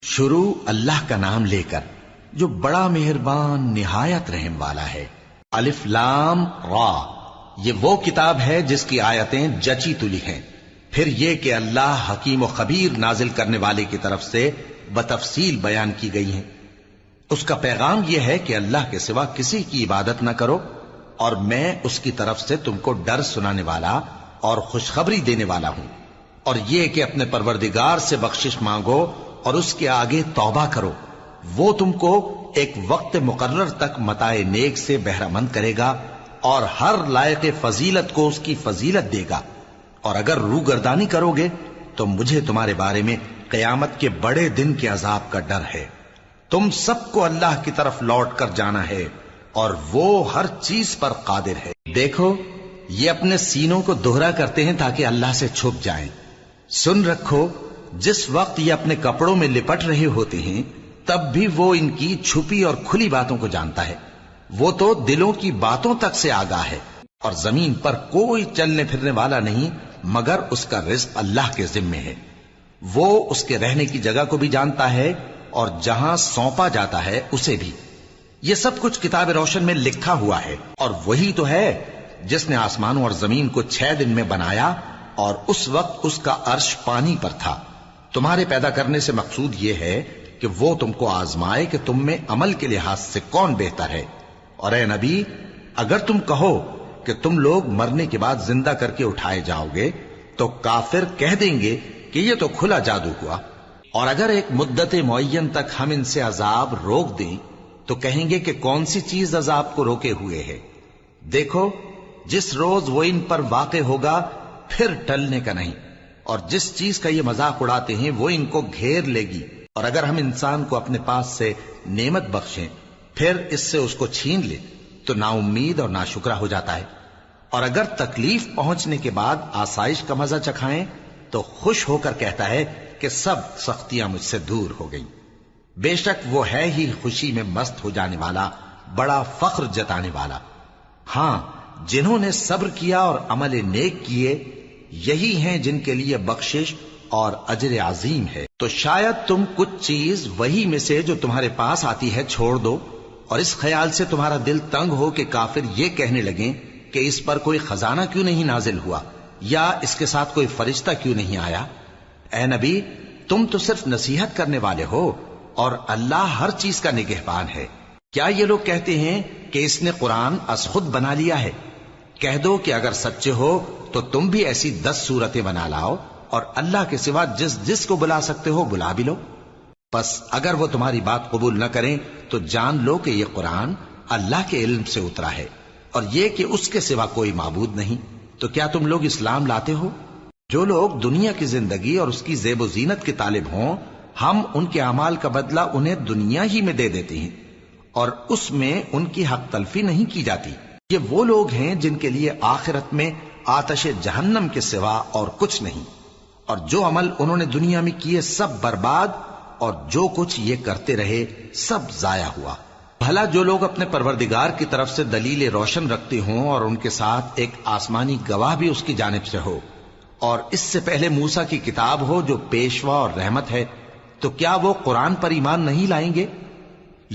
شروع اللہ کا نام لے کر جو بڑا مہربان نہایت رحم والا ہے۔ الف لام را، یہ وہ کتاب ہے جس کی آیتیں جچی تلی ہیں۔ پھر یہ کہ اللہ حکیم و خبیر نازل کرنے والے کی طرف سے بتفصیل بیان کی گئی ہیں۔ اس کا پیغام یہ ہے کہ اللہ کے سوا کسی کی عبادت نہ کرو، اور میں اس کی طرف سے تم کو ڈر سنانے والا اور خوشخبری دینے والا ہوں۔ اور یہ کہ اپنے پروردگار سے بخشش مانگو اور اس کے آگے توبہ کرو، وہ تم کو ایک وقت مقرر تک متاع نیک سے بہرہ مند کرے گا اور ہر لائق فضیلت کو اس کی فضیلت دے گا۔ اور اگر روگردانی کرو گے تو مجھے تمہارے بارے میں قیامت کے بڑے دن کے عذاب کا ڈر ہے۔ تم سب کو اللہ کی طرف لوٹ کر جانا ہے اور وہ ہر چیز پر قادر ہے۔ دیکھو، یہ اپنے سینوں کو دوہرا کرتے ہیں تاکہ اللہ سے چھپ جائیں۔ سن رکھو، جس وقت یہ اپنے کپڑوں میں لپٹ رہے ہوتے ہیں تب بھی وہ ان کی چھپی اور کھلی باتوں کو جانتا ہے۔ وہ تو دلوں کی باتوں تک سے آگاہ ہے۔ اور زمین پر کوئی چلنے پھرنے والا نہیں مگر اس کا رزق اللہ کے ذمے ہے۔ وہ اس کے رہنے کی جگہ کو بھی جانتا ہے اور جہاں سونپا جاتا ہے اسے بھی۔ یہ سب کچھ کتاب روشن میں لکھا ہوا ہے۔ اور وہی تو ہے جس نے آسمانوں اور زمین کو 6 دن میں بنایا، اور اس وقت اس کا عرش پانی پر تھا۔ تمہارے پیدا کرنے سے مقصود یہ ہے کہ وہ تم کو آزمائے کہ تم میں عمل کے لحاظ سے کون بہتر ہے۔ اور اے نبی، اگر تم کہو کہ تم لوگ مرنے کے بعد زندہ کر کے اٹھائے جاؤ گے تو کافر کہہ دیں گے کہ یہ تو کھلا جادو ہوا۔ اور اگر ایک مدت معین تک ہم ان سے عذاب روک دیں تو کہیں گے کہ کون سی چیز عذاب کو روکے ہوئے ہے۔ دیکھو، جس روز وہ ان پر واقع ہوگا پھر ٹلنے کا نہیں، اور جس چیز کا یہ مذاق اڑاتے ہیں وہ ان کو گھیر لے گی۔ اور اگر ہم انسان کو اپنے پاس سے نعمت بخشیں پھر اس سے اس کو چھین لے تو نا امید اور ناشکرا ہو جاتا ہے۔ اور اگر تکلیف پہنچنے کے بعد آسائش کا مزہ چکھائیں تو خوش ہو کر کہتا ہے کہ سب سختیاں مجھ سے دور ہو گئیں۔ بے شک وہ ہے ہی خوشی میں مست ہو جانے والا، بڑا فخر جتانے والا۔ ہاں، جنہوں نے صبر کیا اور عمل نیک کیے، یہی ہیں جن کے لیے بخشش اور اجر عظیم ہے۔ تو شاید تم کچھ چیز وہی میں سے جو تمہارے پاس آتی ہے چھوڑ دو، اور اس خیال سے تمہارا دل تنگ ہو کہ کافر یہ کہنے لگیں کہ اس پر کوئی خزانہ کیوں نہیں نازل ہوا، یا اس کے ساتھ کوئی فرشتہ کیوں نہیں آیا۔ اے نبی، تم تو صرف نصیحت کرنے والے ہو، اور اللہ ہر چیز کا نگہبان ہے۔ کیا یہ لوگ کہتے ہیں کہ اس نے قرآن از خود بنا لیا ہے؟ کہہ دو کہ اگر سچے ہو تو تم بھی ایسی 10 صورتیں بنا لاؤ، اور اللہ کے سوا جس جس کو بلا سکتے ہو بلا بھی لو۔ پس اگر وہ تمہاری بات قبول نہ کریں تو جان لو کہ یہ قرآن اللہ کے علم سے اترا ہے، اور یہ کہ اس کے سوا کوئی معبود نہیں۔ تو کیا تم لوگ اسلام لاتے ہو؟ جو لوگ دنیا کی زندگی اور اس کی زیب و زینت کے طالب ہوں، ہم ان کے اعمال کا بدلہ انہیں دنیا ہی میں دے دیتے ہیں، اور اس میں ان کی حق تلفی نہیں کی جاتی۔ یہ وہ لوگ ہیں جن کے لیے آخرت میں آتش جہنم کے سوا اور کچھ نہیں، اور جو عمل انہوں نے دنیا میں کیے سب برباد، اور جو کچھ یہ کرتے رہے سب ضائع ہوا۔ بھلا جو لوگ اپنے پروردگار کی طرف سے دلیل روشن رکھتے ہوں اور ان کے ساتھ ایک آسمانی گواہ بھی اس کی جانب سے ہو، اور اس سے پہلے موسیٰ کی کتاب ہو جو پیشوا اور رحمت ہے، تو کیا وہ قرآن پر ایمان نہیں لائیں گے؟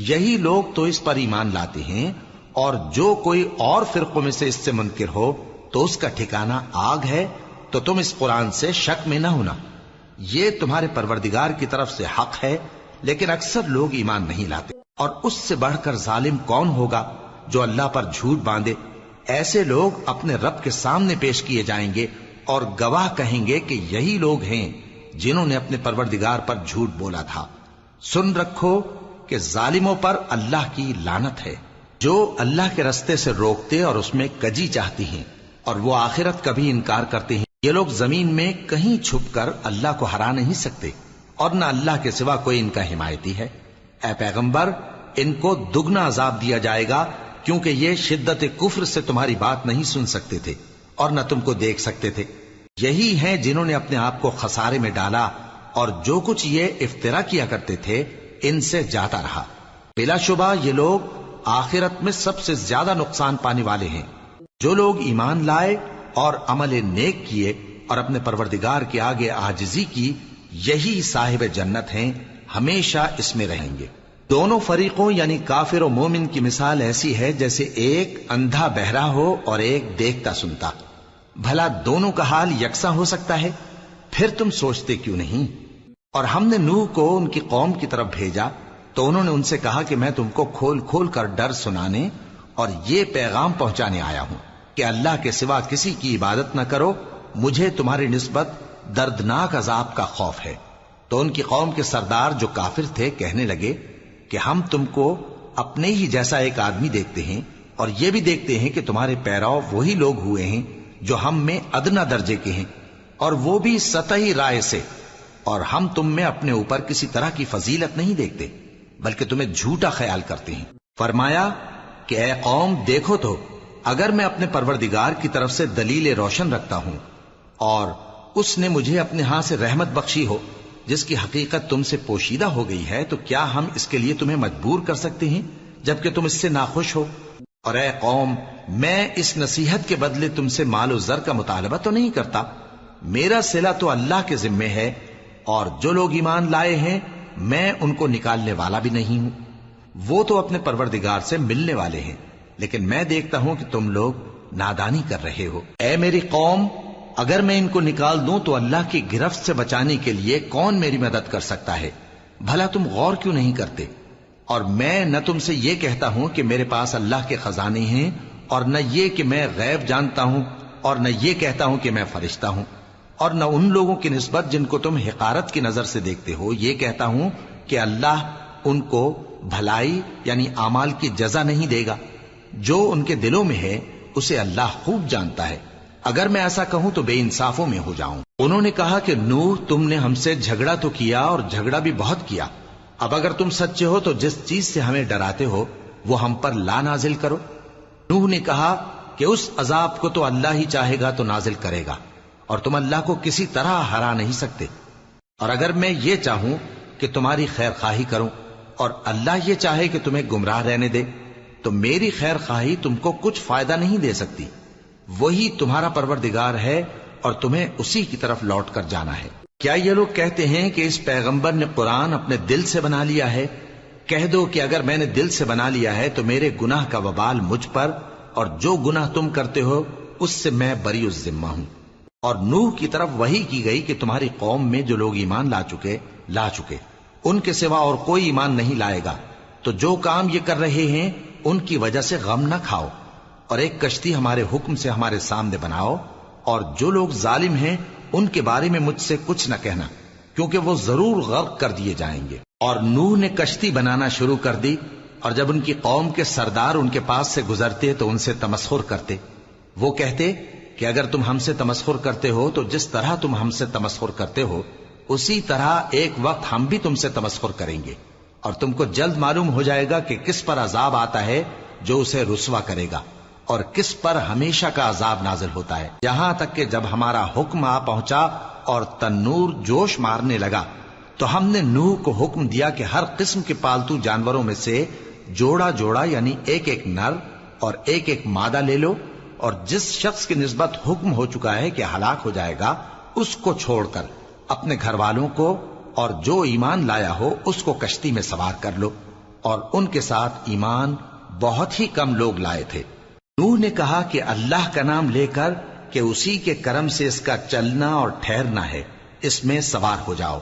یہی لوگ تو اس پر ایمان لاتے ہیں، اور جو کوئی اور فرقوں میں سے اس سے منکر ہو تو اس کا ٹھکانہ آگ ہے۔ تو تم اس قرآن سے شک میں نہ ہونا، یہ تمہارے پروردگار کی طرف سے حق ہے، لیکن اکثر لوگ ایمان نہیں لاتے۔ اور اس سے بڑھ کر ظالم کون ہوگا جو اللہ پر جھوٹ باندھے؟ ایسے لوگ اپنے رب کے سامنے پیش کیے جائیں گے اور گواہ کہیں گے کہ یہی لوگ ہیں جنہوں نے اپنے پروردگار پر جھوٹ بولا تھا۔ سن رکھو کہ ظالموں پر اللہ کی لعنت ہے، جو اللہ کے رستے سے روکتے اور اس میں کجی چاہتی ہیں، اور وہ آخرت کا بھی انکار کرتے ہیں۔ یہ لوگ زمین میں کہیں چھپ کر اللہ کو ہرا نہیں سکتے، اور نہ اللہ کے سوا کوئی ان کا حمایتی ہے۔ اے پیغمبر، ان کو دگنا عذاب دیا جائے گا، کیونکہ یہ شدت کفر سے تمہاری بات نہیں سن سکتے تھے اور نہ تم کو دیکھ سکتے تھے۔ یہی ہیں جنہوں نے اپنے آپ کو خسارے میں ڈالا، اور جو کچھ یہ افترا کیا کرتے تھے ان سے جاتا رہا۔ بلا شبہ یہ لوگ آخرت میں سب سے زیادہ نقصان پانے والے ہیں۔ جو لوگ ایمان لائے اور عمل نیک کیے اور اپنے پروردگار کے آگے عاجزی کی، یہی صاحب جنت ہیں ہمیشہ اس میں رہیں گے۔ دونوں فریقوں یعنی کافر و مومن کی مثال ایسی ہے جیسے ایک اندھا بہرا ہو اور ایک دیکھتا سنتا۔ بھلا دونوں کا حال یکساں ہو سکتا ہے؟ پھر تم سوچتے کیوں نہیں؟ اور ہم نے نوح کو ان کی قوم کی طرف بھیجا تو انہوں نے ان سے کہا کہ میں تم کو کھول کھول کر ڈر سنانے اور یہ پیغام پہنچانے آیا ہوں کہ اللہ کے سوا کسی کی عبادت نہ کرو، مجھے تمہاری نسبت دردناک عذاب کا خوف ہے۔ تو ان کی قوم کے سردار جو کافر تھے کہنے لگے کہ ہم تم کو اپنے ہی جیسا ایک آدمی دیکھتے ہیں اور یہ بھی دیکھتے ہیں کہ تمہارے پیراؤ وہی لوگ ہوئے ہیں جو ہم میں ادنا درجے کے ہیں، اور وہ بھی سطحی رائے سے، اور ہم تم میں اپنے اوپر کسی طرح کی فضیلت نہیں دیکھتے بلکہ تمہیں جھوٹا خیال کرتے ہیں۔ فرمایا کہ اے قوم دیکھو تو، اگر میں اپنے پروردگار کی طرف سے دلیل روشن رکھتا ہوں اور اس نے مجھے اپنے ہاں سے رحمت بخشی ہو جس کی حقیقت تم سے پوشیدہ ہو گئی ہے، تو کیا ہم اس کے لیے تمہیں مجبور کر سکتے ہیں جبکہ تم اس سے ناخوش ہو؟ اور اے قوم، میں اس نصیحت کے بدلے تم سے مال و زر کا مطالبہ تو نہیں کرتا، میرا صلہ تو اللہ کے ذمے ہے، اور جو لوگ ایمان لائے ہیں میں ان کو نکالنے والا بھی نہیں ہوں، وہ تو اپنے پروردگار سے ملنے والے ہیں، لیکن میں دیکھتا ہوں کہ تم لوگ نادانی کر رہے ہو۔ اے میری قوم، اگر میں ان کو نکال دوں تو اللہ کی گرفت سے بچانے کے لیے کون میری مدد کر سکتا ہے؟ بھلا تم غور کیوں نہیں کرتے؟ اور میں نہ تم سے یہ کہتا ہوں کہ میرے پاس اللہ کے خزانے ہیں، اور نہ یہ کہ میں غیب جانتا ہوں، اور نہ یہ کہتا ہوں کہ میں فرشتہ ہوں، اور نہ ان لوگوں کی نسبت جن کو تم حقارت کی نظر سے دیکھتے ہو یہ کہتا ہوں کہ اللہ ان کو بھلائی یعنی اعمال کی جزا نہیں دے گا۔ جو ان کے دلوں میں ہے اسے اللہ خوب جانتا ہے، اگر میں ایسا کہوں تو بے انصافوں میں ہو جاؤں۔ انہوں نے کہا کہ نوح، تم نے ہم سے جھگڑا تو کیا اور جھگڑا بھی بہت کیا، اب اگر تم سچے ہو تو جس چیز سے ہمیں ڈراتے ہو وہ ہم پر لا نازل کرو۔ نوح نے کہا کہ اس عذاب کو تو اللہ ہی چاہے گا تو نازل کرے گا، اور تم اللہ کو کسی طرح ہرا نہیں سکتے، اور اگر میں یہ چاہوں کہ تمہاری خیر خواہی کروں اور اللہ یہ چاہے کہ تمہیں گمراہ رہنے دے تو میری خیر خواہی تم کو کچھ فائدہ نہیں دے سکتی۔ وہی تمہارا پروردگار ہے اور تمہیں اسی کی طرف لوٹ کر جانا ہے۔ کیا یہ لوگ کہتے ہیں کہ اس پیغمبر نے قرآن اپنے دل سے بنا لیا ہے؟ کہہ دو کہ اگر میں نے دل سے بنا لیا ہے تو میرے گناہ کا وبال مجھ پر، اور جو گناہ تم کرتے ہو اس سے میں بری الذمہ ہوں۔ اور نوح کی طرف وحی کی گئی کہ تمہاری قوم میں جو لوگ ایمان لا چکے ان کے سوا اور کوئی ایمان نہیں لائے گا، تو جو کام یہ کر رہے ہیں ان کی وجہ سے غم نہ کھاؤ، اور ایک کشتی ہمارے حکم سے ہمارے سامنے بناؤ، اور جو لوگ ظالم ہیں ان کے بارے میں مجھ سے کچھ نہ کہنا، کیونکہ وہ ضرور غرق کر دیے جائیں گے۔ اور نوح نے کشتی بنانا شروع کر دی، اور جب ان کی قوم کے سردار ان کے پاس سے گزرتے تو ان سے تمسخر کرتے۔ وہ کہتے کہ اگر تم ہم سے تمسخر کرتے ہو تو جس طرح تم ہم سے تمسخر کرتے ہو اسی طرح ایک وقت ہم بھی تم سے تمسخر کریں گے، اور تم کو جلد معلوم ہو جائے گا کہ کس پر عذاب آتا ہے جو اسے رسوا کرے گا، اور کس پر ہمیشہ کا عذاب نازل ہوتا ہے، یہاں تک کہ جب ہمارا حکم آ پہنچا اور تنور جوش مارنے لگا تو ہم نے نوح کو حکم دیا کہ ہر قسم کے پالتو جانوروں میں سے جوڑا جوڑا یعنی ایک ایک نر اور ایک ایک مادہ لے لو، اور جس شخص کی نسبت حکم ہو چکا ہے کہ ہلاک ہو جائے گا اس کو چھوڑ کر اپنے گھر والوں کو اور جو ایمان لایا ہو اس کو کشتی میں سوار کر لو، اور ان کے ساتھ ایمان بہت ہی کم لوگ لائے تھے۔ نوح نے کہا کہ اللہ کا نام لے کر کہ اسی کے کرم سے اس کا چلنا اور ٹھہرنا ہے، اس میں سوار ہو جاؤ،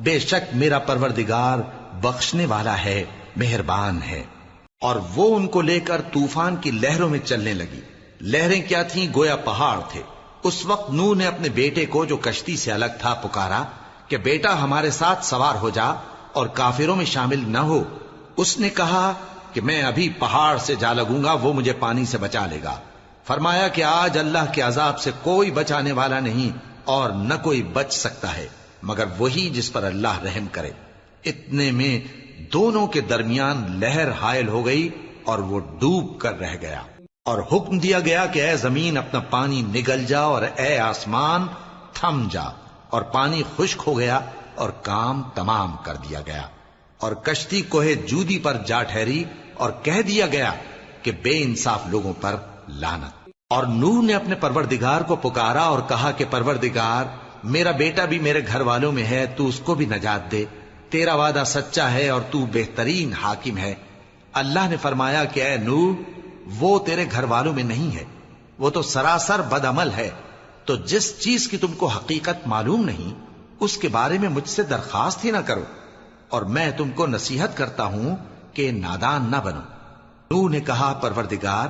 بے شک میرا پروردگار بخشنے والا ہے، مہربان ہے۔ اور وہ ان کو لے کر طوفان کی لہروں میں چلنے لگی۔ لہریں کیا تھیں؟ گویا پہاڑ تھے۔ اس وقت نوح نے اپنے بیٹے کو جو کشتی سے الگ تھا پکارا کہ بیٹا ہمارے ساتھ سوار ہو جا اور کافروں میں شامل نہ ہو۔ اس نے کہا کہ میں ابھی پہاڑ سے جا لگوں گا، وہ مجھے پانی سے بچا لے گا۔ فرمایا کہ آج اللہ کے عذاب سے کوئی بچانے والا نہیں اور نہ کوئی بچ سکتا ہے مگر وہی جس پر اللہ رحم کرے۔ اتنے میں دونوں کے درمیان لہر حائل ہو گئی اور وہ ڈوب کر رہ گیا، اور حکم دیا گیا کہ اے زمین اپنا پانی نگل جا اور اے آسمان تھم جا، اور پانی خشک ہو گیا اور کام تمام کر دیا گیا، اور کشتی کوہ جودی پر جا ٹھہری، اور کہہ دیا گیا کہ بے انصاف لوگوں پر لعنت۔ اور نوح نے اپنے پروردگار کو پکارا اور کہا کہ پروردگار، میرا بیٹا بھی میرے گھر والوں میں ہے، تو اس کو بھی نجات دے، تیرا وعدہ سچا ہے اور تو بہترین حاکم ہے۔ اللہ نے فرمایا کہ اے نوح، وہ تیرے گھر والوں میں نہیں ہے، وہ تو سراسر بد عمل ہے، تو جس چیز کی تم کو حقیقت معلوم نہیں اس کے بارے میں مجھ سے درخواست ہی نہ کرو، اور میں تم کو نصیحت کرتا ہوں کہ نادان نہ بنو۔ نوح نے کہا پروردگار،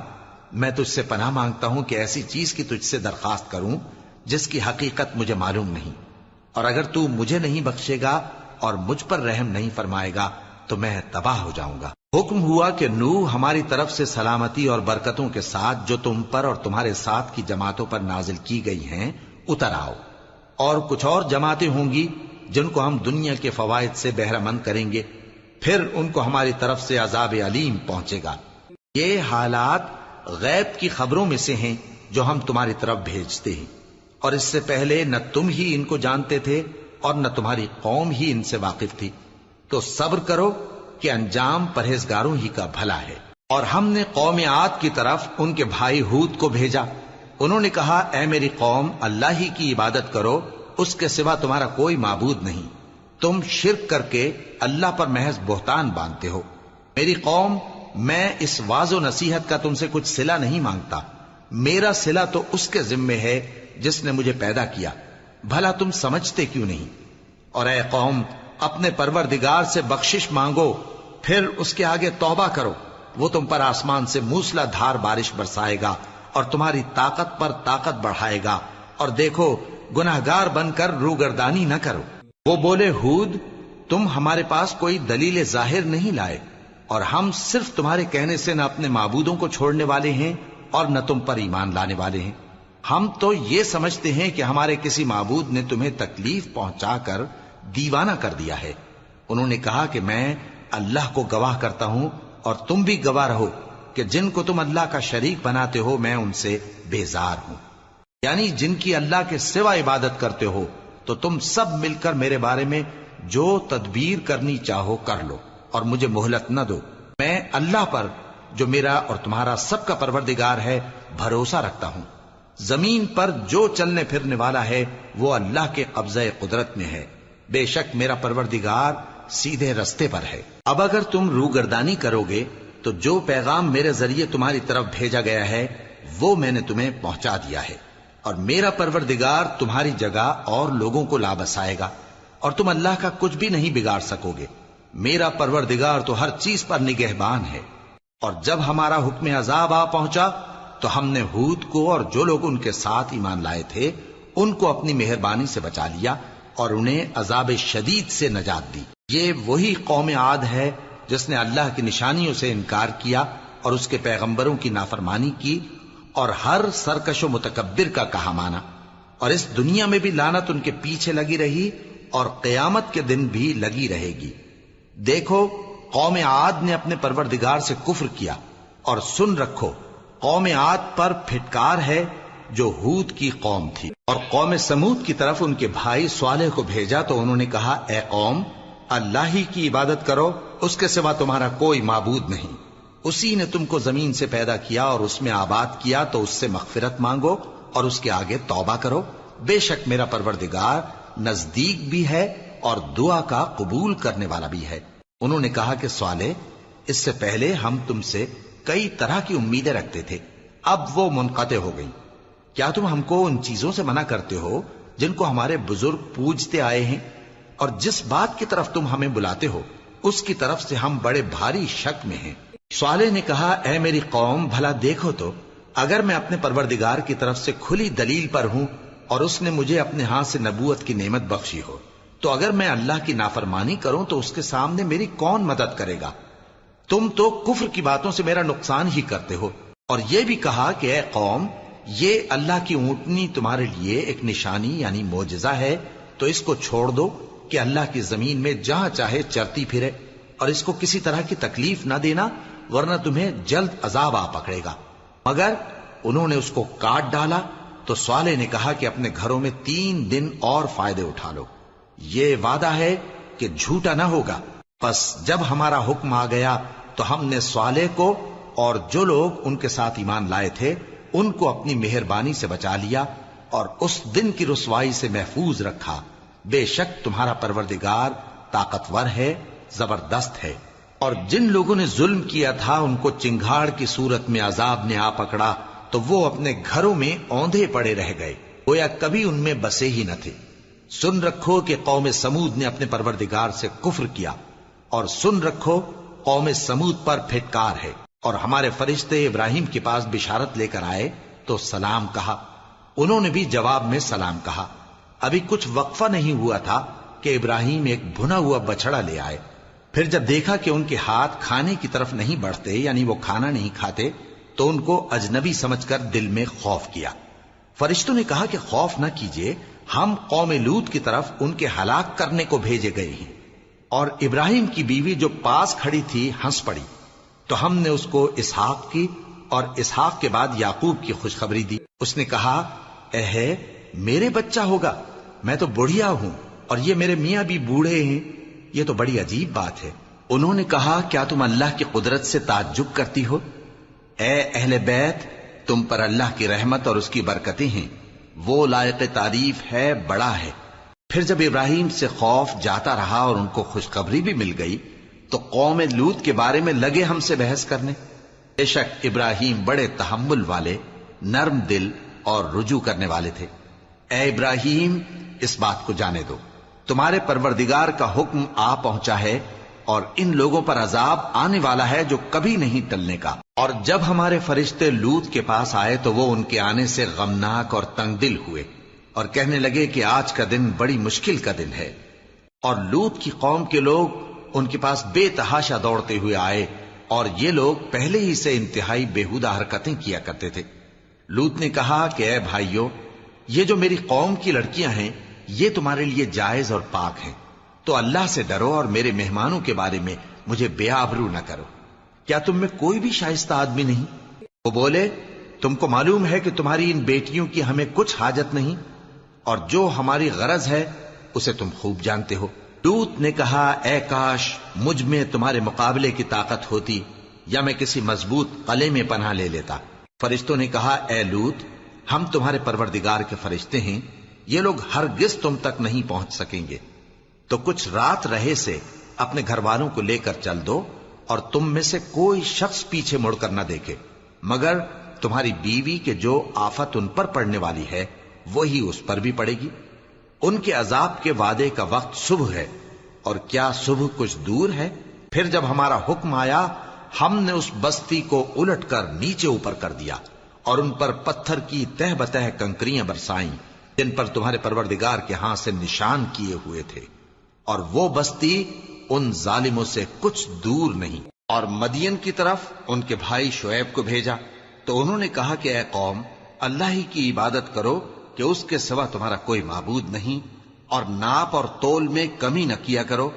میں تجھ سے پناہ مانگتا ہوں کہ ایسی چیز کی تجھ سے درخواست کروں جس کی حقیقت مجھے معلوم نہیں، اور اگر تو مجھے نہیں بخشے گا اور مجھ پر رحم نہیں فرمائے گا تو میں تباہ ہو جاؤں گا۔ حکم ہوا کہ نوح ہماری طرف سے سلامتی اور برکتوں کے ساتھ جو تم پر اور تمہارے ساتھ کی جماعتوں پر نازل کی گئی ہیں اتر آؤ، اور کچھ اور جماعتیں ہوں گی جن کو ہم دنیا کے فوائد سے بہرہ مند کریں گے، پھر ان کو ہماری طرف سے عذاب علیم پہنچے گا۔ یہ حالات غیب کی خبروں میں سے ہیں جو ہم تمہاری طرف بھیجتے ہیں، اور اس سے پہلے نہ تم ہی ان کو جانتے تھے اور نہ تمہاری قوم ہی ان سے واقف تھی، تو صبر کرو کہ انجام پرہیزگاروں ہی کا بھلا ہے۔ اور ہم نے قوم عاد کی طرف ان کے بھائی ہود کو بھیجا، انہوں نے کہا اے میری قوم، اللہ ہی کی عبادت کرو، اس کے سوا تمہارا کوئی معبود نہیں، تم شرک کر کے اللہ پر محض بہتان باندھتے ہو۔ میری قوم، میں اس واعظ و نصیحت کا تم سے کچھ صلہ نہیں مانگتا، میرا صلہ تو اس کے ذمے ہے جس نے مجھے پیدا کیا، بھلا تم سمجھتے کیوں نہیں؟ اور اے قوم، اپنے پروردگار سے بخشش مانگو، پھر اس کے آگے توبہ کرو، وہ تم پر آسمان سے موسلا دھار بارش برسائے گا اور تمہاری طاقت پر طاقت بڑھائے گا، اور دیکھو گناہگار بن کر روگردانی نہ کرو۔ وہ بولے ہود، تم ہمارے پاس کوئی دلیل ظاہر نہیں لائے، اور ہم صرف تمہارے کہنے سے نہ اپنے معبودوں کو چھوڑنے والے ہیں اور نہ تم پر ایمان لانے والے ہیں۔ ہم تو یہ سمجھتے ہیں کہ ہمارے کسی معبود نے تمہیں تکلیف پہنچا کر دیوانہ کر دیا ہے۔ انہوں نے کہا کہ میں اللہ کو گواہ کرتا ہوں اور تم بھی گواہ رہو کہ جن کو تم اللہ کا شریک بناتے ہو میں ان سے بیزار ہوں، یعنی جن کی اللہ کے سوا عبادت کرتے ہو، تو تم سب مل کر میرے بارے میں جو تدبیر کرنی چاہو کر لو اور مجھے مہلت نہ دو۔ میں اللہ پر جو میرا اور تمہارا سب کا پروردگار ہے بھروسہ رکھتا ہوں۔ زمین پر جو چلنے پھرنے والا ہے وہ اللہ کے قبضہ قدرت میں ہے، بے شک میرا پروردگار سیدھے رستے پر ہے۔ اب اگر تم روگردانی کرو گے تو جو پیغام میرے ذریعے تمہاری طرف بھیجا گیا ہے وہ میں نے تمہیں پہنچا دیا ہے، اور میرا پروردگار تمہاری جگہ اور لوگوں کو لا بسائے گا، اور تم اللہ کا کچھ بھی نہیں بگاڑ سکو گے۔ میرا پروردگار تو ہر چیز پر نگہبان ہے۔ اور جب ہمارا حکم عذاب آ پہنچا تو ہم نے ہود کو اور جو لوگ ان کے ساتھ ایمان لائے تھے ان کو اپنی مہربانی سے بچا لیا اور انہیں عذاب شدید سے نجات دی۔ یہ وہی قوم عاد ہے جس نے اللہ کی نشانیوں سے انکار کیا اور اس کے پیغمبروں کی نافرمانی کی اور ہر سرکش و متکبر کا کہا مانا، اور اس دنیا میں بھی لعنت ان کے پیچھے لگی رہی اور قیامت کے دن بھی لگی رہے گی۔ دیکھو قوم عاد نے اپنے پروردگار سے کفر کیا، اور سن رکھو قوم عاد پر پھٹکار ہے جو ہود کی قوم تھی۔ اور قوم سمود کی طرف ان کے بھائی صالح کو بھیجا تو انہوں نے کہا اے قوم، اللہ ہی کی عبادت کرو، اس کے سوا تمہارا کوئی معبود نہیں، اسی نے تم کو زمین سے پیدا کیا اور اس میں آباد کیا، تو اس سے مغفرت مانگو اور اس کے آگے توبہ کرو، بے شک میرا پروردگار نزدیک بھی ہے اور دعا کا قبول کرنے والا بھی ہے۔ انہوں نے کہا کہ صالح، اس سے پہلے ہم تم سے کئی طرح کی امیدیں رکھتے تھے، اب وہ منقطع ہو گئی۔ کیا تم ہم کو ان چیزوں سے منع کرتے ہو جن کو ہمارے بزرگ پوجتے آئے ہیں؟ اور جس بات کی طرف تم ہمیں بلاتے ہو اس کی طرف سے ہم بڑے بھاری شک میں ہیں۔ صالح نے کہا اے میری قوم، بھلا دیکھو تو اگر میں اپنے پروردگار کی طرف سے کھلی دلیل پر ہوں اور اس نے مجھے اپنے ہاتھ سے نبوت کی نعمت بخشی ہو، تو اگر میں اللہ کی نافرمانی کروں تو اس کے سامنے میری کون مدد کرے گا؟ تم تو کفر کی باتوں سے میرا نقصان ہی کرتے ہو۔ اور یہ بھی کہا کہ اے قوم، یہ اللہ کی اونٹنی تمہارے لیے ایک نشانی یعنی معجزہ ہے، تو اس کو چھوڑ دو کہ اللہ کی زمین میں جہاں چاہے چرتی پھرے، اور اس کو کسی طرح کی تکلیف نہ دینا ورنہ تمہیں جلد عذاب آ پکڑے گا۔ مگر انہوں نے اس کو کاٹ ڈالا تو صالح نے کہا کہ اپنے گھروں میں 3 دن اور فائدے اٹھا لو، یہ وعدہ ہے کہ جھوٹا نہ ہوگا۔ پس جب ہمارا حکم آ گیا تو ہم نے صالح کو اور جو لوگ ان کے ساتھ ایمان لائے تھے ان کو اپنی مہربانی سے بچا لیا اور اس دن کی رسوائی سے محفوظ رکھا، بے شک تمہارا پروردگار طاقتور ہے، زبردست ہے۔ اور جن لوگوں نے ظلم کیا تھا ان کو چنگھاڑ کی صورت میں عذاب نے آ پکڑا تو وہ اپنے گھروں میں اوندھے پڑے رہ گئے، گویا کبھی ان میں بسے ہی نہ تھے۔ سن رکھو کہ قوم سمود نے اپنے پروردگار سے کفر کیا، اور سن رکھو قوم سمود پر پھٹکار ہے۔ اور ہمارے فرشتے ابراہیم کے پاس بشارت لے کر آئے تو سلام کہا، انہوں نے بھی جواب میں سلام کہا۔ ابھی کچھ وقفہ نہیں ہوا تھا کہ ابراہیم ایک بھنا ہوا بچڑا لے آئے۔ پھر جب دیکھا کہ ان کے ہاتھ کھانے کی طرف نہیں بڑھتے، یعنی وہ کھانا نہیں کھاتے، تو ان کو اجنبی سمجھ کر دل میں خوف کیا۔ فرشتوں نے کہا کہ خوف نہ کیجیے، ہم قوم لوط کی طرف ان کے ہلاک کرنے کو بھیجے گئے ہیں۔ اور ابراہیم کی بیوی جو پاس کھڑی تھی ہنس پڑی، تو ہم نے اس کو اسحاق کی اور اسحاق کے بعد یعقوب کی خوشخبری دی۔ اس نے کہا، اے میرے بچہ ہوگا، میں تو بڑھیا ہوں اور یہ میرے میاں بھی بوڑھے ہیں، یہ تو بڑی عجیب بات ہے۔ انہوں نے کہا، کیا تم اللہ کی قدرت سے تعجب کرتی ہو؟ اے اہل بیت، تم پر اللہ کی رحمت اور اس کی برکتیں ہیں، وہ لائق تعریف ہے، بڑا ہے۔ پھر جب ابراہیم سے خوف جاتا رہا اور ان کو خوشخبری بھی مل گئی تو قوم لوط کے بارے میں لگے ہم سے بحث کرنے۔ بے شک ابراہیم بڑے تحمل والے، نرم دل اور رجوع کرنے والے تھے۔ اے ابراہیم، اس بات کو جانے دو، تمہارے پروردگار کا حکم آ پہنچا ہے اور ان لوگوں پر عذاب آنے والا ہے جو کبھی نہیں ٹلنے کا۔ اور جب ہمارے فرشتے لوط کے پاس آئے تو وہ ان کے آنے سے غمناک اور تنگ دل ہوئے اور کہنے لگے کہ آج کا دن بڑی مشکل کا دن ہے۔ اور لوط کی قوم کے لوگ ان کے پاس بے تحاشا دوڑتے ہوئے آئے، اور یہ لوگ پہلے ہی سے انتہائی بےہودہ حرکتیں کیا کرتے تھے۔ لوط نے کہا کہ اے بھائیو، یہ جو میری قوم کی لڑکیاں ہیں یہ تمہارے لیے جائز اور پاک ہیں، تو اللہ سے ڈرو اور میرے مہمانوں کے بارے میں مجھے بے آبرو نہ کرو۔ کیا تم میں کوئی بھی شائستہ آدمی نہیں؟ وہ بولے، تم کو معلوم ہے کہ تمہاری ان بیٹیوں کی ہمیں کچھ حاجت نہیں، اور جو ہماری غرض ہے اسے تم خوب جانتے ہو۔ لوط نے کہا، اے کاش مجھ میں تمہارے مقابلے کی طاقت ہوتی، یا میں کسی مضبوط قلعے میں پناہ لے لیتا۔ فرشتوں نے کہا، اے لوط، ہم تمہارے پروردگار کے فرشتے ہیں، یہ لوگ ہرگز تم تک نہیں پہنچ سکیں گے، تو کچھ رات رہے سے اپنے گھر والوں کو لے کر چل دو، اور تم میں سے کوئی شخص پیچھے مڑ کر نہ دیکھے، مگر تمہاری بیوی کے جو آفت ان پر پڑنے والی ہے وہی اس پر بھی پڑے گی۔ ان کے عذاب کے وعدے کا وقت صبح ہے، اور کیا صبح کچھ دور ہے؟ پھر جب ہمارا حکم آیا ہم نے اس بستی کو الٹ کر نیچے اوپر کر دیا، اور ان پر پتھر کی تہ بتہ کنکریاں برسائیں جن پر تمہارے پروردگار کے ہاں سے نشان کیے ہوئے تھے، اور وہ بستی ان ظالموں سے کچھ دور نہیں۔ اور مدین کی طرف ان کے بھائی شعیب کو بھیجا تو انہوں نے کہا کہ اے قوم، اللہ ہی کی عبادت کرو کہ اس کے سوا تمہارا کوئی معبود نہیں، اور ناپ اور تول میں کمی نہ کیا کرو،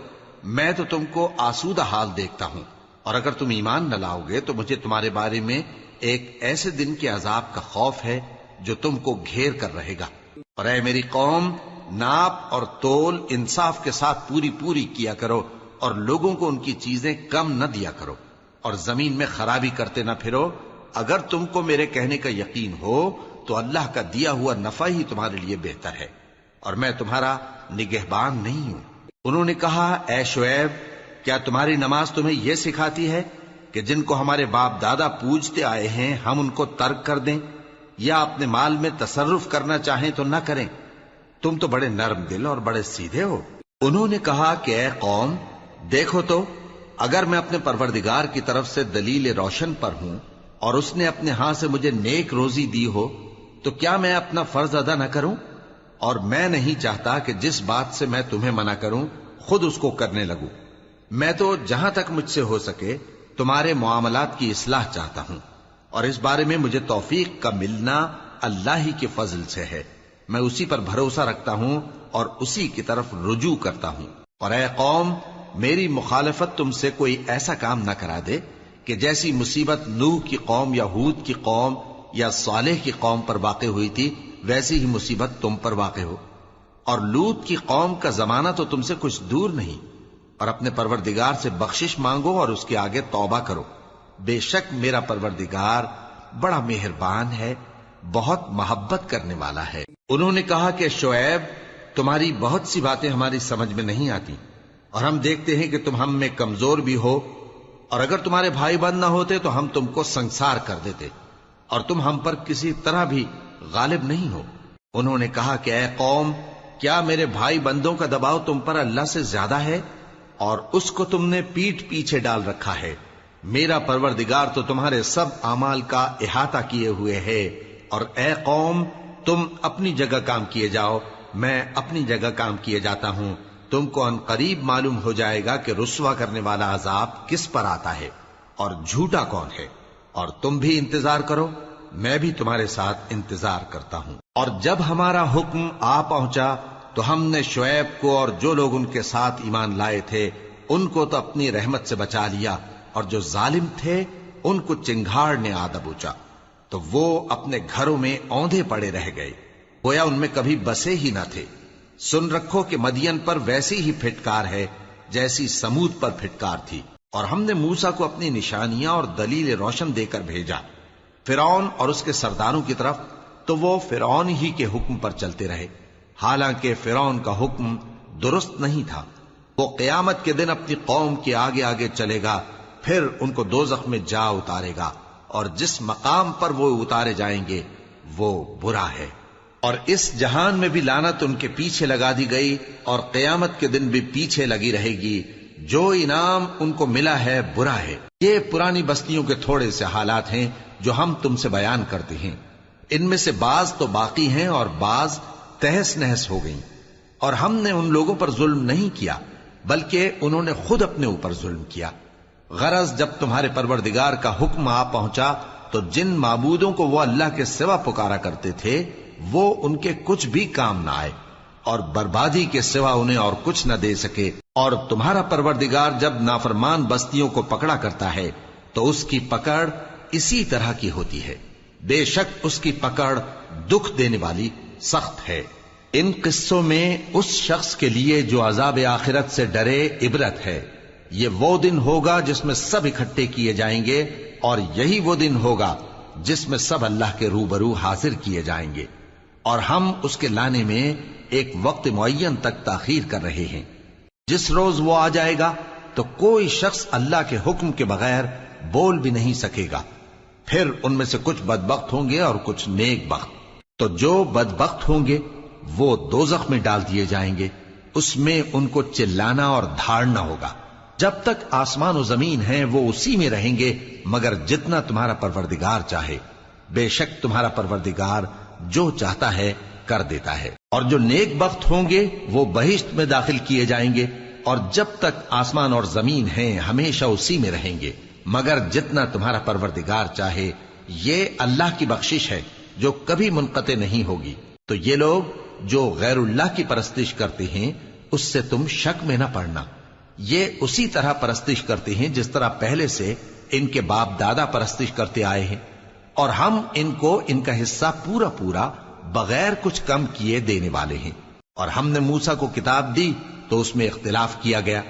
میں تو تم کو آسودہ حال دیکھتا ہوں، اور اگر تم ایمان نہ لاؤ گے تو مجھے تمہارے بارے میں ایک ایسے دن کے عذاب کا خوف ہے جو تم کو گھیر کر رہے گا۔ اور اے میری قوم، ناپ اور تول انصاف کے ساتھ پوری پوری کیا کرو، اور لوگوں کو ان کی چیزیں کم نہ دیا کرو، اور زمین میں خرابی کرتے نہ پھرو۔ اگر تم کو میرے کہنے کا یقین ہو تو اللہ کا دیا ہوا نفع ہی تمہارے لیے بہتر ہے، اور میں تمہارا نگہبان نہیں ہوں۔ انہوں نے کہا، اے شعیب، کیا تمہاری نماز تمہیں یہ سکھاتی ہے کہ جن کو ہمارے باپ دادا پوجتے آئے ہیں ہم ان کو ترک کر دیں، یا اپنے مال میں تصرف کرنا چاہیں تو نہ کریں؟ تم تو بڑے نرم دل اور بڑے سیدھے ہو۔ انہوں نے کہا کہ اے قوم، دیکھو تو، اگر میں اپنے پروردگار کی طرف سے دلیل روشن پر ہوں اور اس نے اپنے ہاں سے مجھے نیک روزی دی ہو تو کیا میں اپنا فرض ادا نہ کروں؟ اور میں نہیں چاہتا کہ جس بات سے میں تمہیں منع کروں خود اس کو کرنے لگوں۔ میں تو جہاں تک مجھ سے ہو سکے تمہارے معاملات کی اصلاح چاہتا ہوں، اور اس بارے میں مجھے توفیق کا ملنا اللہ ہی کے فضل سے ہے۔ میں اسی پر بھروسہ رکھتا ہوں اور اسی کی طرف رجوع کرتا ہوں۔ اور اے قوم، میری مخالفت تم سے کوئی ایسا کام نہ کرا دے کہ جیسی مصیبت نوح کی قوم یا ہود کی قوم یا صالح کی قوم پر واقع ہوئی تھی ویسی ہی مصیبت تم پر واقع ہو۔ اور لوط کی قوم کا زمانہ تو تم سے کچھ دور نہیں، اور اپنے پروردگار سے بخشش مانگو اور اس کے آگے توبہ کرو، بے شک میرا پروردگار بڑا مہربان ہے، بہت محبت کرنے والا ہے۔ انہوں نے کہا کہ شعیب، تمہاری بہت سی باتیں ہماری سمجھ میں نہیں آتی، اور ہم دیکھتے ہیں کہ تم ہم میں کمزور بھی ہو، اور اگر تمہارے بھائی بند نہ ہوتے تو ہم تم کو سنسار کر دیتے، اور تم ہم پر کسی طرح بھی غالب نہیں ہو۔ انہوں نے کہا کہ اے قوم، کیا میرے بھائی بندوں کا دباؤ تم پر اللہ سے زیادہ ہے، اور اس کو تم نے پیٹھ پیچھے ڈال رکھا ہے؟ میرا پروردگار تو تمہارے سب اعمال کا احاطہ کیے ہوئے ہے۔ اور اے قوم، تم اپنی جگہ کام کیے جاؤ، میں اپنی جگہ کام کیے جاتا ہوں۔ تم کو ان قریب معلوم ہو جائے گا کہ رسوا کرنے والا عذاب کس پر آتا ہے اور جھوٹا کون ہے، اور تم بھی انتظار کرو، میں بھی تمہارے ساتھ انتظار کرتا ہوں۔ اور جب ہمارا حکم آ پہنچا تو ہم نے شعیب کو اور جو لوگ ان کے ساتھ ایمان لائے تھے ان کو تو اپنی رحمت سے بچا لیا، اور جو ظالم تھے ان کو چنگھاڑ نے آ دبوچا، تو وہ اپنے گھروں میں اوندھے پڑے رہ گئے، گویا ان میں کبھی بسے ہی نہ تھے۔ سن رکھو کہ مدین پر ویسی ہی پھٹکار ہے جیسی سمود پر پھٹکار تھی، اور ہم نے موسیٰ کو اپنی نشانیاں اور دلیل روشن دے کر بھیجا فرعون اور اس کے سرداروں کی طرف، تو وہ فرعون ہی کے حکم پر چلتے رہے، حالانکہ فرعون کا حکم درست نہیں تھا۔ وہ قیامت کے دن اپنی قوم کے آگے آگے چلے گا، پھر ان کو دوزخ میں جا اتارے گا، اور جس مقام پر وہ اتارے جائیں گے وہ برا ہے۔ اور اس جہان میں بھی لعنت ان کے پیچھے لگا دی گئی، اور قیامت کے دن بھی پیچھے لگی رہے گی۔ جو انعام ان کو ملا ہے برا ہے۔ یہ پرانی بستیوں کے تھوڑے سے حالات ہیں جو ہم تم سے بیان کرتے ہیں، ان میں سے بعض تو باقی ہیں اور بعض تہس نہس ہو گئیں۔ اور ہم نے ان لوگوں پر ظلم نہیں کیا بلکہ انہوں نے خود اپنے اوپر ظلم کیا۔ غرض جب تمہارے پروردگار کا حکم آ پہنچا تو جن معبودوں کو وہ اللہ کے سوا پکارا کرتے تھے وہ ان کے کچھ بھی کام نہ آئے، اور بربادی کے سوا انہیں اور کچھ نہ دے سکے۔ اور تمہارا پروردگار جب نافرمان بستیوں کو پکڑا کرتا ہے تو اس کی پکڑ اسی طرح کی ہوتی ہے، بے شک اس کی پکڑ دکھ دینے والی سخت ہے۔ ان قصوں میں اس شخص کے لیے جو عذاب آخرت سے ڈرے عبرت ہے۔ یہ وہ دن ہوگا جس میں سب اکٹھے کیے جائیں گے، اور یہی وہ دن ہوگا جس میں سب اللہ کے روبرو حاضر کیے جائیں گے، اور ہم اس کے لانے میں ایک وقت معین تک تاخیر کر رہے ہیں۔ جس روز وہ آ جائے گا تو کوئی شخص اللہ کے حکم کے بغیر بول بھی نہیں سکے گا۔ پھر ان میں سے کچھ بدبخت ہوں گے اور کچھ نیک بخت۔ تو جو بدبخت ہوں گے وہ دوزخ میں ڈال دیے جائیں گے، اس میں ان کو چلانا اور دھاڑنا ہوگا۔ جب تک آسمان و زمین ہیں وہ اسی میں رہیں گے مگر جتنا تمہارا پروردگار چاہے۔ بے شک تمہارا پروردگار جو چاہتا ہے کر دیتا ہے۔ اور جو نیک بخت ہوں گے وہ بہشت میں داخل کیے جائیں گے، اور جب تک آسمان اور زمین ہیں ہمیشہ اسی میں رہیں گے مگر جتنا تمہارا پروردگار چاہے۔ یہ اللہ کی بخشش ہے جو کبھی منقطع نہیں ہوگی۔ تو یہ لوگ جو غیر اللہ کی پرستش کرتے ہیں اس سے تم شک میں نہ پڑنا۔ یہ اسی طرح پرستش کرتے ہیں جس طرح پہلے سے ان کے باپ دادا پرستش کرتے آئے ہیں، اور ہم ان کو ان کا حصہ پورا پورا بغیر کچھ کم کیے دینے والے ہیں۔ اور ہم نے موسیٰ کو کتاب دی تو اس میں اختلاف کیا گیا،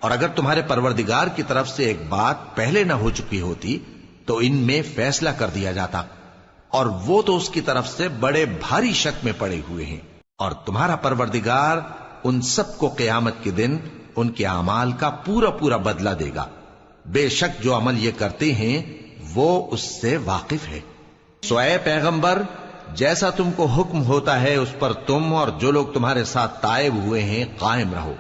اور اگر تمہارے پروردگار کی طرف سے ایک بات پہلے نہ ہو چکی ہوتی تو ان میں فیصلہ کر دیا جاتا، اور وہ تو اس کی طرف سے بڑے بھاری شک میں پڑے ہوئے ہیں۔ اور تمہارا پروردگار ان سب کو قیامت کے دن ان کے اعمال کا پورا پورا بدلہ دے گا۔ بے شک جو عمل یہ کرتے ہیں وہ اس سے واقف ہے۔ سو اے پیغمبر، جیسا تم کو حکم ہوتا ہے اس پر تم اور جو لوگ تمہارے ساتھ تائب ہوئے ہیں قائم رہو،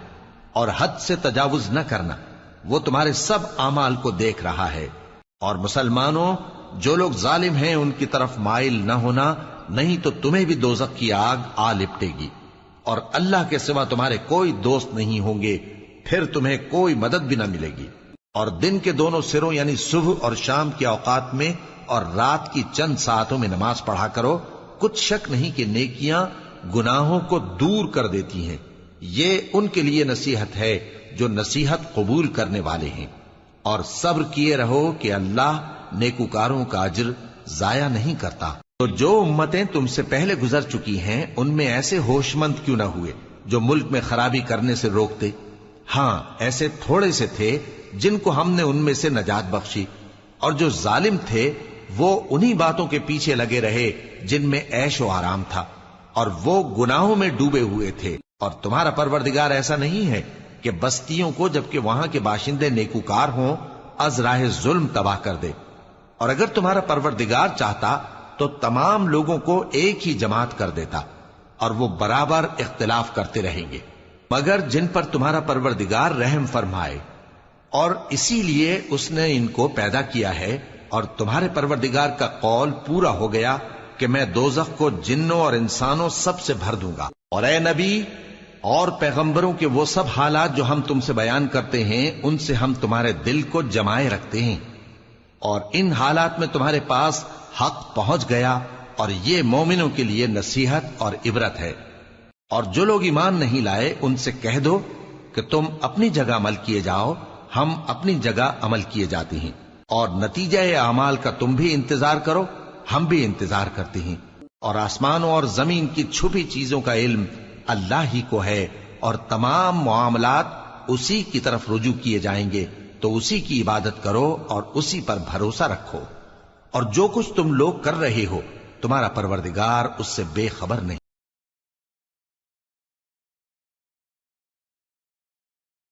اور حد سے تجاوز نہ کرنا، وہ تمہارے سب اعمال کو دیکھ رہا ہے۔ اور مسلمانوں، جو لوگ ظالم ہیں ان کی طرف مائل نہ ہونا، نہیں تو تمہیں بھی دوزخ کی آگ آ لپٹے گی، اور اللہ کے سوا تمہارے کوئی دوست نہیں ہوں گے، پھر تمہیں کوئی مدد بھی نہ ملے گی۔ اور دن کے دونوں سروں یعنی صبح اور شام کے اوقات میں اور رات کی چند ساعتوں میں نماز پڑھا کرو، کچھ شک نہیں کہ نیکیاں گناہوں کو دور کر دیتی ہیں۔ یہ ان کے لیے نصیحت ہے جو نصیحت قبول کرنے والے ہیں۔ اور صبر کیے رہو کہ اللہ نیکوکاروں کا اجر ضائع نہیں کرتا۔ تو جو امتیں تم سے پہلے گزر چکی ہیں ان میں ایسے ہوش مند کیوں نہ ہوئے جو ملک میں خرابی کرنے سے روکتے؟ ہاں، ایسے تھوڑے سے تھے جن کو ہم نے ان میں سے نجات بخشی، اور جو ظالم تھے وہ انہی باتوں کے پیچھے لگے رہے جن میں عیش و آرام تھا، اور وہ گناہوں میں ڈوبے ہوئے تھے۔ اور تمہارا پروردگار ایسا نہیں ہے کہ بستیوں کو جبکہ وہاں کے باشندے نیکوکار ہوں از راہ ظلم تباہ کر دے. اور اگر تمہارا پروردگار چاہتا تو تمام لوگوں کو ایک ہی جماعت کر دیتا اور وہ برابر اختلاف کرتے رہیں گے، مگر جن پر تمہارا پروردگار رحم فرمائے. اور اسی لیے اس نے ان کو پیدا کیا ہے. اور تمہارے پروردگار کا قول پورا ہو گیا کہ میں دوزخ کو جنوں اور انسانوں سب سے بھر دوں گا. اور اے نبی اور پیغمبروں کے وہ سب حالات جو ہم تم سے بیان کرتے ہیں ان سے ہم تمہارے دل کو جمائے رکھتے ہیں، اور ان حالات میں تمہارے پاس حق پہنچ گیا، اور یہ مومنوں کے لیے نصیحت اور عبرت ہے. اور جو لوگ ایمان نہیں لائے ان سے کہہ دو کہ تم اپنی جگہ عمل کیے جاؤ، ہم اپنی جگہ عمل کیے جاتے ہیں، اور نتیجہ اعمال کا تم بھی انتظار کرو، ہم بھی انتظار کرتے ہیں. اور آسمانوں اور زمین کی چھپی چیزوں کا علم اللہ ہی کو ہے، اور تمام معاملات اسی کی طرف رجوع کیے جائیں گے. تو اسی کی عبادت کرو اور اسی پر بھروسہ رکھو. اور جو کچھ تم لوگ کر رہے ہو تمہارا پروردگار اس سے بے خبر نہیں.